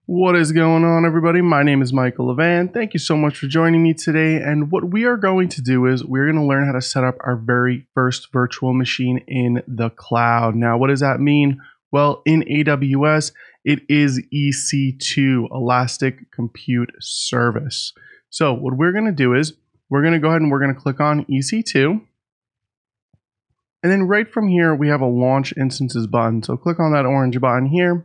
What is going on, everybody? My name is Michael Levan. Thank you so much for joining me today. And what we are going to do is we're going to learn how to set up our very first virtual machine in the cloud. Now, what does that mean? Well, in AWS, it is EC2, Elastic Compute Service. So what we're going to do is we're going to go ahead and we're going to click on EC2. And then right from here, we have a Launch Instances button. So click on that orange button here.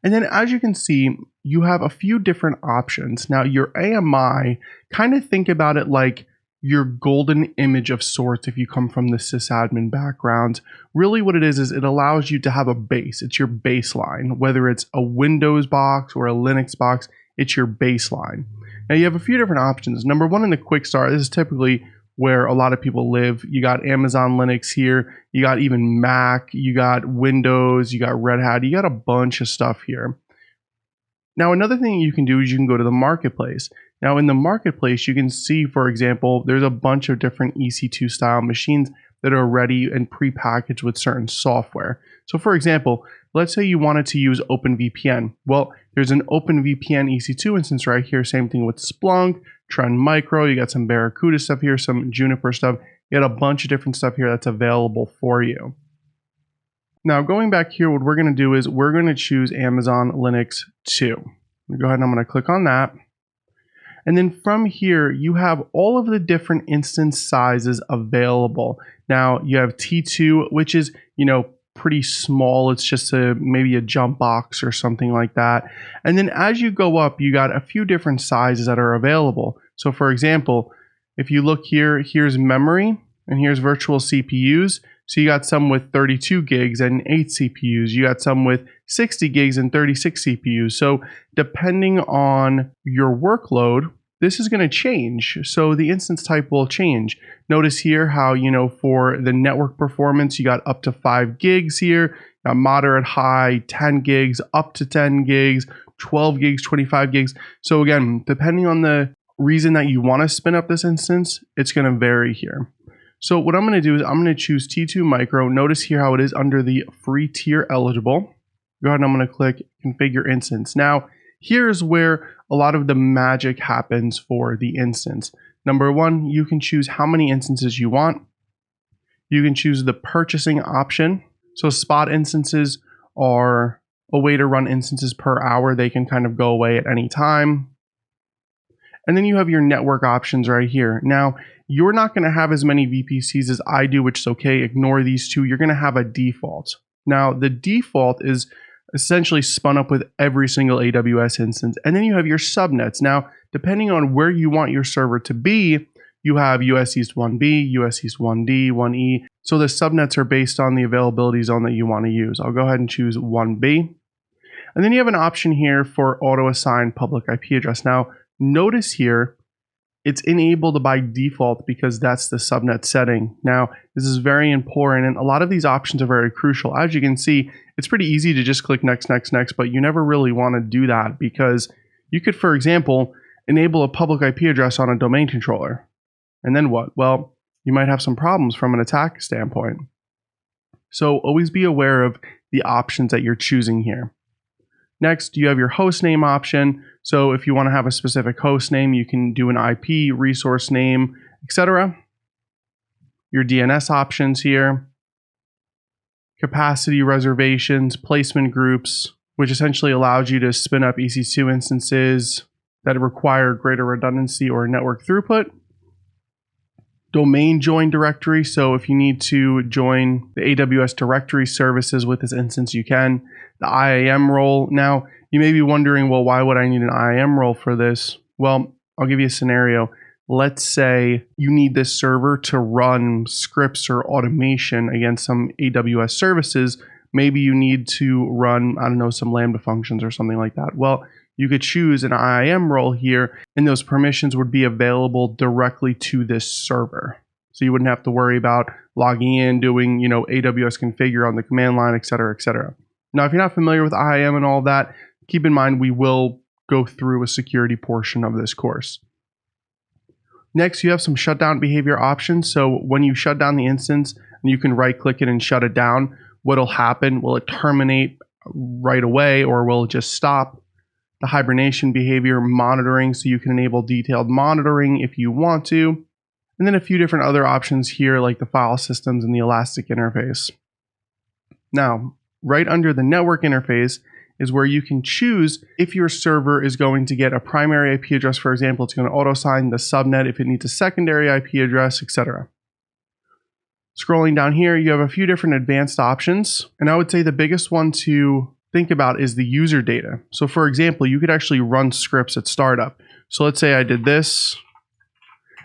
And then as you can see, you have a few different options. Now your AMI, kind of think about it like your golden image of sorts if you come from the sysadmin background. Really what it is it allows you to have a base. It's your baseline. Whether it's a Windows box or a Linux box, it's your baseline. Now you have a few different options. Number one, in the quick start, this is typically where a lot of people live. You got Amazon Linux here, you got even Mac, you got Windows, you got Red Hat, you got a bunch of stuff here. Now another thing you can do is you can go to the marketplace. Now in the marketplace, you can see, for example, there's a bunch of different EC2 style machines that are ready and pre-packaged with certain software. So for example, let's say you wanted to use OpenVPN. Well, there's an OpenVPN EC2 instance right here, same thing with Splunk, Trend Micro, you got some Barracuda stuff here, some Juniper stuff, you got a bunch of different stuff here that's available for you. Now going back here, what we're going to do is we're going to choose Amazon Linux 2. Go ahead and I'm going to click on that. And then from here, you have all of the different instance sizes available. Now you have T2, which is, pretty small. It's just maybe a jump box or something like that. And then as you go up, you got a few different sizes that are available. So for example, if you look here, here's memory and here's virtual CPUs. So you got some with 32 gigs and 8 CPUs. You got some with 60 gigs and 36 CPUs. So depending on your workload, this is going to change. So the instance type will change. Notice here how, for the network performance, you got up to 5 gigs here, got moderate, high, 10 gigs, up to 10 gigs, 12 gigs, 25 gigs. So again, depending on the reason that you want to spin up this instance, it's going to vary here. So what I'm going to do is I'm going to choose T2 Micro. Notice here how it is under the free tier eligible. Go ahead and I'm going to click configure instance. Now, here's where a lot of the magic happens for the instance. Number one, you can choose how many instances you want. You can choose the purchasing option. So spot instances are a way to run instances per hour. They can kind of go away at any time. And then you have your network options right here. Now, you're not going to have as many VPCs as I do, which is okay. Ignore these two. You're going to have a default. Now, the default is essentially spun up with every single AWS instance. And then you have your subnets. Now, depending on where you want your server to be, you have US East 1B, US East 1D, 1E. So the subnets are based on the availability zone that you want to use. I'll go ahead and choose 1B. And then you have an option here for auto-assign public IP address. Now, notice here, it's enabled by default because that's the subnet setting. Now, this is very important, and a lot of these options are very crucial. As you can see, it's pretty easy to just click next, next, next, but you never really want to do that because you could, for example, enable a public IP address on a domain controller. And then what? Well, you might have some problems from an attack standpoint. So always be aware of the options that you're choosing here. Next, you have your host name option. So if you want to have a specific host name, you can do an IP, resource name, etc. Your DNS options here. Capacity reservations, placement groups, which essentially allows you to spin up EC2 instances that require greater redundancy or network throughput. Domain join directory, so if you need to join the AWS directory services with this instance, you can. The IAM role. Now, you may be wondering, well, why would I need an IAM role for this? Well, I'll give you a scenario. Let's say you need this server to run scripts or automation against some AWS services. Maybe you need to run, I don't know, some Lambda functions or something like that. Well, you could choose an IAM role here, and those permissions would be available directly to this server. So you wouldn't have to worry about logging in, doing, AWS configure on the command line, et cetera, et cetera. Now, if you're not familiar with IAM and all that, keep in mind we will go through a security portion of this course. Next, you have some shutdown behavior options. So when you shut down the instance, and you can right click it and shut it down, what'll happen? Will it terminate right away or will it just stop? the hibernation behavior monitoring, so you can enable detailed monitoring if you want to, and then a few different other options here like the file systems and the elastic interface. Now, right under the network interface is where you can choose if your server is going to get a primary IP address. For example, it's going to auto-assign the subnet if it needs a secondary IP address, etc. Scrolling down here, you have a few different advanced options, and I would say the biggest one to think about is the user data. So for example, you could actually run scripts at startup. So let's say I did this,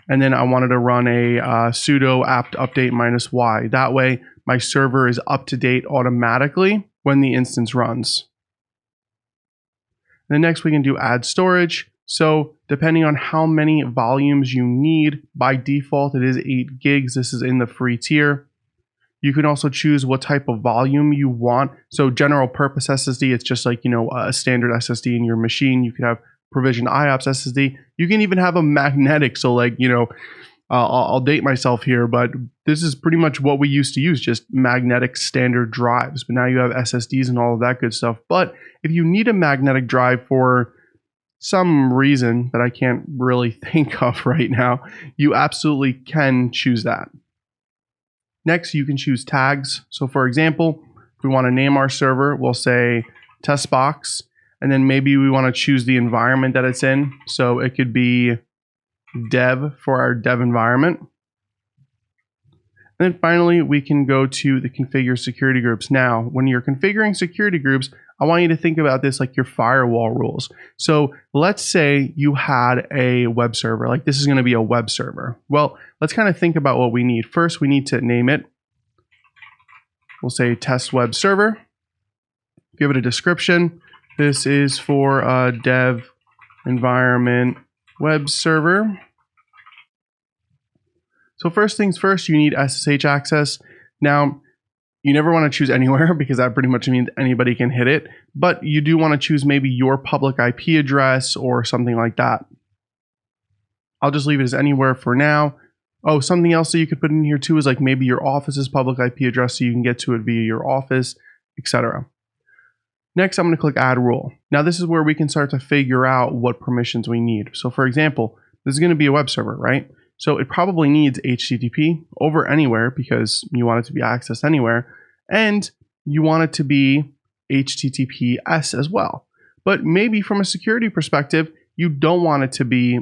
and then I wanted to run a sudo apt update -y. That way, my server is up to date automatically when the instance runs. Then next we can do add storage. So depending on how many volumes you need, by default it is 8 gigs. This is in the free tier. You can also choose what type of volume you want. So general purpose SSD, it's just like, a standard SSD in your machine. You could have provisioned IOPS SSD. You can even have a magnetic. So like, I'll date myself here, but this is pretty much what we used to use, just magnetic standard drives. But now you have SSDs and all of that good stuff. But if you need a magnetic drive for some reason that I can't really think of right now, you absolutely can choose that. Next, you can choose tags. So for example, if we want to name our server, we'll say test box, and then maybe we want to choose the environment that it's in. So it could be dev for our dev environment. And then finally, we can go to the configure security groups. Now, when you're configuring security groups, I want you to think about this like your firewall rules. So let's say you had a web server, like this is going to be a web server. Well, let's kind of think about what we need. First, we need to name it. We'll say test web server. Give it a description. This is for a dev environment web server. So first things first, you need SSH access. Now, you never want to choose anywhere because that pretty much means anybody can hit it, but you do want to choose maybe your public IP address or something like that. I'll just leave it as anywhere for now. Oh, something else that you could put in here too is like maybe your office's public IP address so you can get to it via your office, etc. Next, I'm going to click add rule. Now this is where we can start to figure out what permissions we need. So for example, this is going to be a web server, right? So it probably needs HTTP over anywhere because you want it to be accessed anywhere, and you want it to be HTTPS as well. But maybe from a security perspective, you don't want it to be,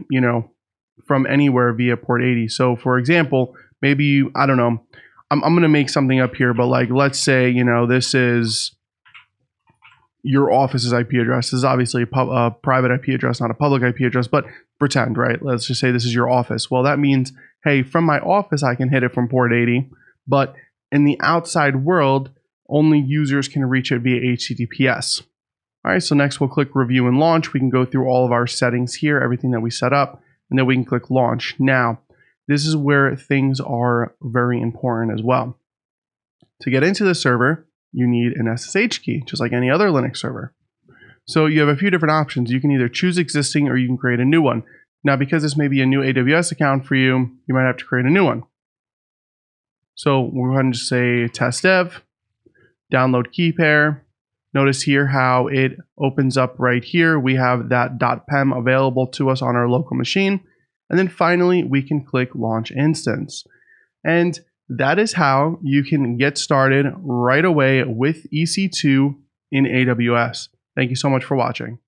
from anywhere via port 80. So for example, maybe I don't know, I'm going to make something up here, but like, let's say, this is your office's IP address. This is obviously a private IP address, not a public IP address, but pretend, right? Let's just say this is your office. Well, that means, hey, from my office, I can hit it from port 80, but in the outside world, only users can reach it via HTTPS. All right, so next we'll click review and launch. We can go through all of our settings here, everything that we set up, and then we can click launch. Now, this is where things are very important as well. To get into the server, you need an SSH key, just like any other Linux server. So you have a few different options. You can either choose existing or you can create a new one. Now, because this may be a new AWS account for you, you might have to create a new one. So we'll go ahead and just say test dev, download key pair. Notice here how it opens up right here. We have that .pem available to us on our local machine. And then finally, we can click launch instance. And that is how you can get started right away with EC2 in AWS. Thank you so much for watching.